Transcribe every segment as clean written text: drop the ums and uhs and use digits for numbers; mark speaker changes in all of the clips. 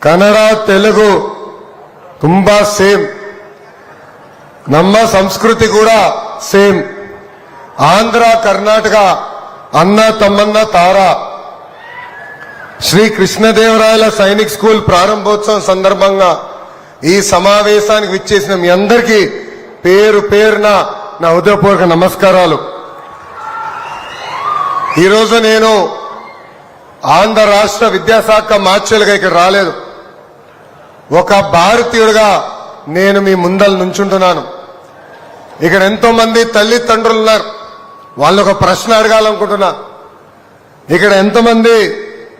Speaker 1: ಕನ್ನಡ ತೆಲುಗು ತುಂಬಾ ಸೇಮ್. ನಮ್ಮ ಸಂಸ್ಕೃತಿ ಕೂಡ ಸೇಮ್. ఆంధ్ర కర్ణాటక అన్న తమ్మన్న తార. శ్రీ కృష్ణదేవరాయల సైనిక్ స్కూల్ ప్రారంభోత్సవం సందర్భంగా ఈ సమావేశానికి విచ్చేసిన మీ అందరికీ పేరు పేరున నా హృదయపూర్వక నమస్కారాలు. ఈరోజు నేను ఆంధ్ర రాష్ట్ర విద్యాశాఖ మార్చులుగా ఇక్కడ రాలేదు. ఒక భారతీయుడిగా నేను మీ ముందల నుంచుంటున్నాను. ఇక్కడ ఎంతో మంది తల్లిదండ్రులు ఉన్నారు. వాళ్ళు ఒక ప్రశ్న అడగాలనుకుంటున్నా. ఇక్కడ ఎంతమంది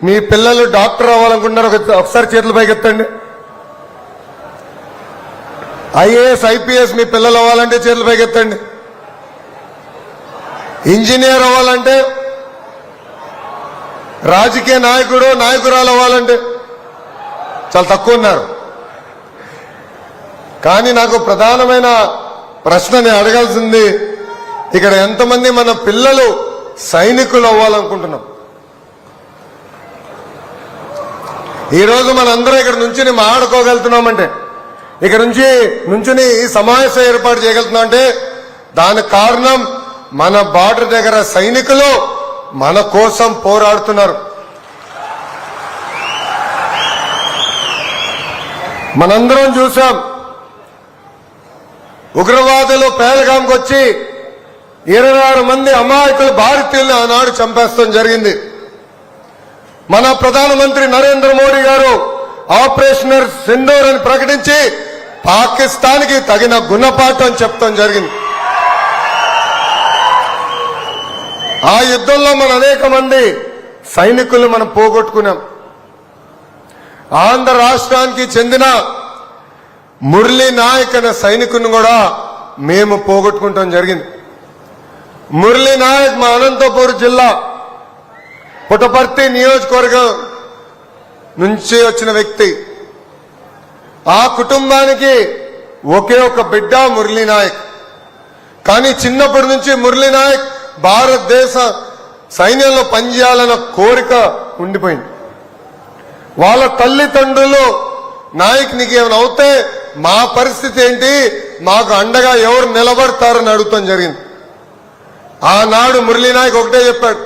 Speaker 1: మీ పిల్లలు డాక్టర్ అవ్వాలనుకుంటున్నారు? ఒకసారి చేతులు పైకెత్తండి. ఐఏఎస్ ఐపీఎస్ మీ పిల్లలు అవ్వాలంటే చేతులు పైకెత్తండి. ఇంజనీర్ అవ్వాలంటే, రాజకీయ నాయకురాలు అవ్వాలంటే చాలా తక్కువ ఉన్నారు. కానీ నాకు ప్రధానమైన ప్రశ్న నేను అడగాల్సింది, ఇక్కడ ఎంతమంది మన పిల్లలు సైనికులు అవ్వాలనుకుంటున్నాం? ఈరోజు మనందరం ఇక్కడ నుంచి మాట్లాడుకోగలుగుతున్నామంటే, ఇక్కడ నుంచి ఈ సమావేశం ఏర్పాటు చేయగలుగుతున్నాం అంటే దానికి కారణం మన బార్డర్ దగ్గర సైనికులు మన కోసం పోరాడుతున్నారు. మనందరం చూసాం, ఉగ్రవాదులు పేలగాంకి వచ్చి 26 మంది అమాయకులు భారతీయులను ఆనాడు చంపేస్తాం జరిగింది. మన ప్రధానమంత్రి నరేంద్ర మోడీ గారు ఆపరేషన్ సింధూర్ అని ప్రకటించి పాకిస్తాన్ కి తగిన గుణపాఠం చెప్తాం జరిగింది. ఆ యుద్ధంలో మన అనేక మంది సైనికులు మనం పోగొట్టుకున్నాం. ఆంధ్ర రాష్ట్రానికి చెందిన మురళీ నాయక్ అనే సైనికుని కూడా మేము పోగొట్టుకుంటాం జరిగింది. మురళీ నాయక్ మా అనంతపూర్ జిల్లా పుట్టపర్తి నియోజకవర్గం నుంచి వచ్చిన వ్యక్తి. ఆ కుటుంబానికి ఒకే ఒక బిడ్డ మురళీ నాయక్. కానీ చిన్నప్పటి నుంచి మురళీ నాయక్ భారతదేశ సైన్యంలో పనిచేయాలన్న కోరిక ఉండిపోయింది. వాళ్ళ తల్లిదండ్రులు, నాయక్ నీకు ఏమైనా అవుతే మా పరిస్థితి ఏంటి, మాకు అండగా ఎవరు నిలబడతారని అడుగుతాం జరిగింది. ఆనాడు మురళీ నాయక్ ఒకటే చెప్పాడు,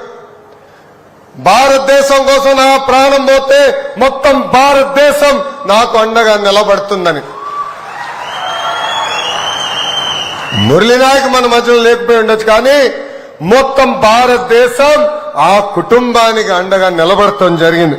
Speaker 1: భారతదేశం కోసం నా ప్రాణం పోతే మొత్తం భారతదేశం నాకు అండగా నిలబడుతుందని. మురళీ నాయక్ మన మధ్యలో లేకపోయి ఉండొచ్చు, కానీ మొత్తం భారతదేశం ఆ కుటుంబానికి అండగా నిలబడటం జరిగింది.